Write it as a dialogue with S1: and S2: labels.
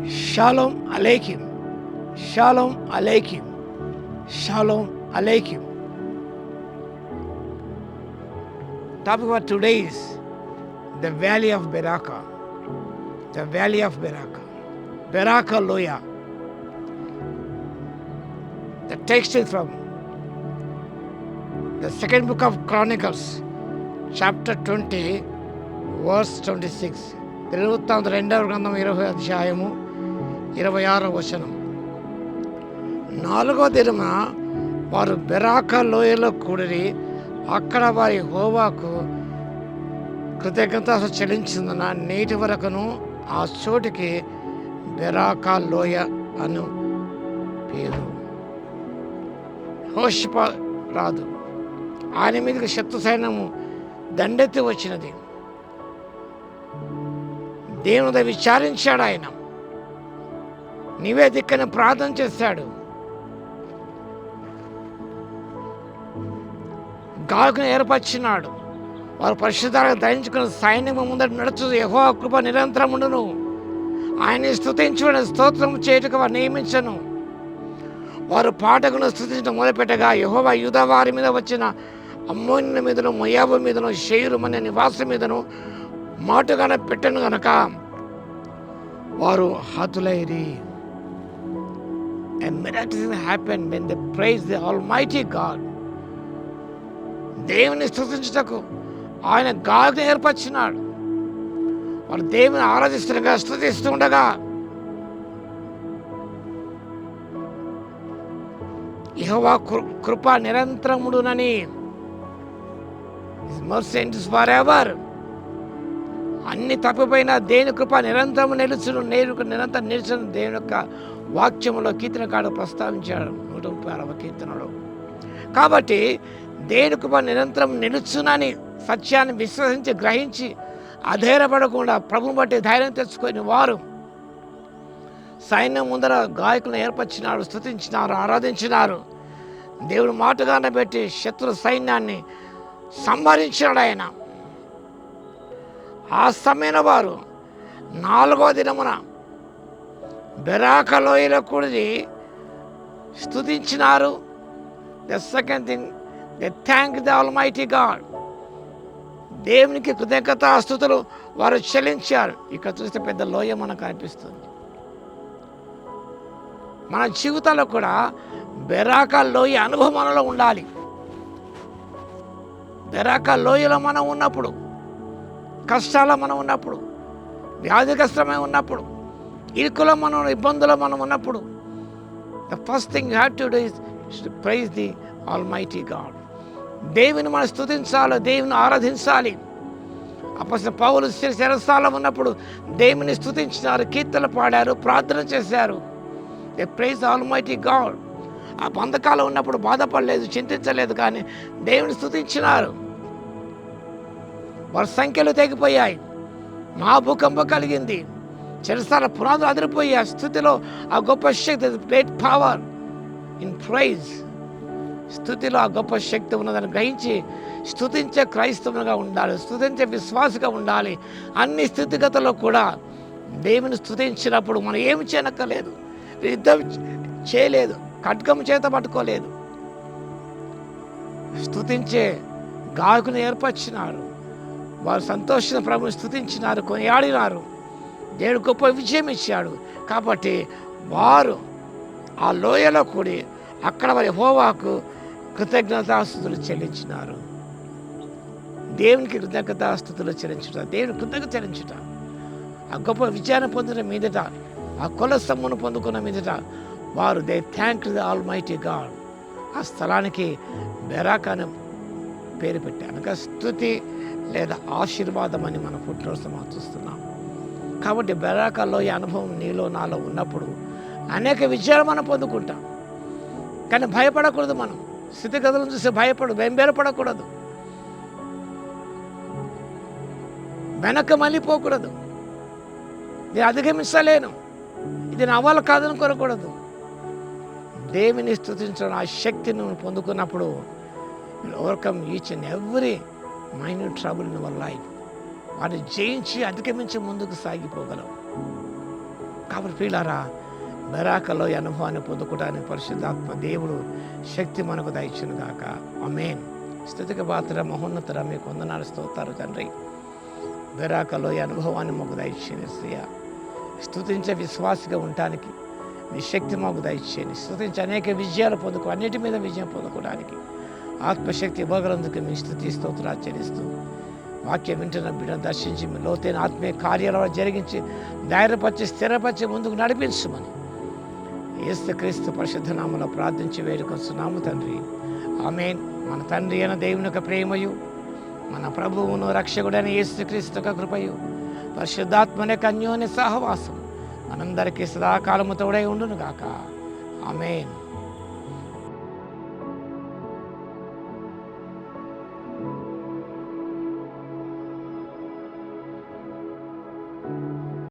S1: Shalom Aleichem. Shalom Aleichem. Shalom Aleichem. Topic for today is the Valley of Beraka. The Valley of Beraka. Beraka Loya. The text is from the second book of Chronicles, chapter 20, verse 26. తిరుగుతాంత రెండవ గ్రంథం 20 అధ్యాయము 26వ వచనం. 4వ దినమున వారు Beracah లోయలో కూడిరి. అక్కడ వారి యెహోవాకు కృతజ్ఞత చెల్లించిందన నేటి వరకును ఆ చోటికి బెరాకా లోయ అను పేరు. యెహోషాపా రాదు, ఆయన మీదకి శత్రు సైన్యము దండెత్తి వచ్చినది. దేవుని విచారించాడు. ఆయన నీవే దిక్కని ప్రార్థన చేశాడు. గాకును ఏర్పరిచినాడు. వారు పరిశుద్ధాలను ధరించుకుని సైన్యము ముందట నడుచు యెహోవా కృప నిరంతరం ఉండును. ఆయన్ని స్తుతించుకుని స్తోత్రం చేయుటకు వారు నియమించను. వారు పాటకును స్తుతించడం మొదలుపెట్టగా యెహోవా యూదా వారి మీద వచ్చిన అమ్మోన్యుల మీదను మోయాబు మీదను షేరు అనే నివాసం మీదను మాటుగానే పెట్టను గనక వారు హతులైరి. A miracle happened when they praised the Almighty God. దేవుని స్తుతించుటకు ఆయన గాలిని ఏర్పరిచినాడు. వారు దేవుని ఆరాధిస్తుండగా స్తుతిస్తుండగా యెహోవా కృప నిరంతరముడునని, His mercy endures forever. అన్ని తప్పిపోయినా దేవుని కృప నిరంతరం నిలుచును, నిరంతరం నిలుచును. దేవుని యొక్క వాక్యములో కీర్తనకాడు ప్రస్తావించాడు 136వ కీర్తనలో. కాబట్టి దేవుని కృప నిరంతరం నిలుచునని సత్యాన్ని విశ్వసించి గ్రహించి అధైర్యపడకుండా ప్రభుని బట్టి ధైర్యం తెచ్చుకొని వారు సైన్యం ముందర గాయకులను ఏర్పరిచినారు, స్తుతించినారు, ఆరాధించినారు. దేవుడు మాటగానే పెట్టి శత్రు సైన్యాన్ని సంహరించాడు ఆయన. ఆ సమయంలో వారు 4వ దినమున బెరాకా లోయలో కూడి స్తుతించినారు. The second thing, they thank the almighty God. దేవునికి కృతజ్ఞతాస్తుతులు వారు చెల్లించారు. ఇక్కడ చూస్తే పెద్ద లోయ మనకు అనిపిస్తుంది. మన జీవితాల్లో కూడా బెరాకా లోయ అనుభవం మనలో ఉండాలి. బెరాకా లోయలో మనం ఉన్నప్పుడు, కష్టాల్లో మనం ఉన్నప్పుడు, వ్యాధిగ్రస్తమై ఉన్నప్పుడు, ఇరుకులో మనం ఇబ్బందులో మనం ఉన్నప్పుడు, the first thing you have to do is to praise the almighty God. దేవుని మనం స్తుతించాలి, దేవుని ఆరాధించాలి. అపొస్తలుడు పౌలు చెరసాలలో ఉన్నప్పుడు దేవుని స్తుతించినారు, కీర్తనలు పాడారు, ప్రార్థన చేశారు. They praise the almighty God. ఆ బంధకాలు ఉన్నప్పుడు బాధపడలేదు, చింతించలేదు, కానీ దేవుని స్తుతించినారు. వారి సంఖ్యలు తెగిపోయాయి, మహాభూకంపం కలిగింది, చెరసాల పునాదులు అదిరిపోయి. ఆ స్థుతిలో ఆ గొప్ప శక్తి, గ్రేట్ పవర్ ఇన్ ప్రైజ్. స్థుతిలో ఆ గొప్ప శక్తి ఉన్నదని గ్రహించి స్తుతించే క్రైస్తవునిగా ఉండాలి, స్తుతించే విశ్వాసగా ఉండాలి. అన్ని స్థితిగతుల్లో కూడా దేవుని స్తుతించినప్పుడు మనం ఏమి చేయనక్కర్లేదు, యుద్ధం చేయలేదు, ఖడ్గం చేత పట్టుకోలేదు. స్తుతించే గాయకుని ఏర్పరిచినారు. వారు సంతోషించిన ప్రభుని స్తుతించినారు, కొనియాడినారు. దేవుడు గొప్ప విజయం ఇచ్చాడు. కాబట్టి వారు ఆ లోయలో కూడి అక్కడ వారి యెహోవాకు కృతజ్ఞతాస్తుతులు చెల్లించినారు. దేవునికి కృతజ్ఞతాస్తుతులు చెల్లించుట, దేవుని కృతజ్ఞత చెల్లించుట. ఆ గొప్ప విజయాన్ని పొందిన మీదట, ఆ కొల సమ్మును పొందుకున్న మీదట వారు they thank the almighty God. ఆ స్థలానికి బెరాకా అనే పేరు పెట్టారు. అనగా స్తుతి లేదా ఆశీర్వాదం అని మనం పుట్టినరోజు చూస్తున్నాం. కాబట్టి బెరాకా లోయ అనుభవం నీలో నాలో ఉన్నప్పుడు అనేక విజయాలు మనం పొందుకుంటాం. కానీ భయపడకూడదు. మనం స్థితిగతులను చూసి బెంబేరపడకూడదు, వెనక్కి మళ్ళీపోకూడదు. నేను అధిగమించలేను, ఇది నా వల్ల కాదనుకోకూడదు. దేవుని స్తుతించడం ఆ శక్తిని పొందుకున్నప్పుడు overcome each and every minute trouble in our life. వాటిని జయించి అధిగమించి ముందుకు సాగిపోగలం. కాబట్టి ప్రియులారా, బెరాకలో ఈ అనుభవాన్ని పొందుకోవడానికి పరిశుద్ధాత్మ దేవుడు శక్తి మనకు దయచును గాక. ఆమేన్. స్తుతికి పాత్ర మహోన్నతర మీకు వందనాలు స్తోత్రాలు తండ్రి. బెరాకలో ఈ అనుభవాన్ని మాకు దయచేయండి శ్రీయ. స్తుతించే విశ్వాసిగా ఉండటానికి మీ శక్తి మాకు దయచేయండి. స్తుతించి అనేక విజయాలు అన్నిటి మీద విజయం పొందుకోవడానికి ఆత్మశక్తి ఇవ్వగలందుకు మీ స్తుతి స్తోత్రాలు చెల్లిస్తూ, వాక్యం వింటున్న బిడ్డను దర్శించి మీ లోతైన ఆత్మీయ కార్యాలను జరిగించి ధైర్యపరిచి స్థిరపరిచి ముందుకు నడిపించమని యేసుక్రీస్తు పరిశుద్ధ నామములో ప్రార్థించి వేడుకొస్తున్నాము తండ్రి. ఆమేన్. మన తండ్రి అయిన దేవుని యొక్క ప్రేమయు, మన ప్రభువును రక్షకుడైన యేసుక్రీస్తు యొక్క కృపయు, పరిశుద్ధాత్మని యొక్క అన్యోన్య సహవాసం మనందరికీ సదాకాలము తోడై ఉండును గాక. ఆమేన్.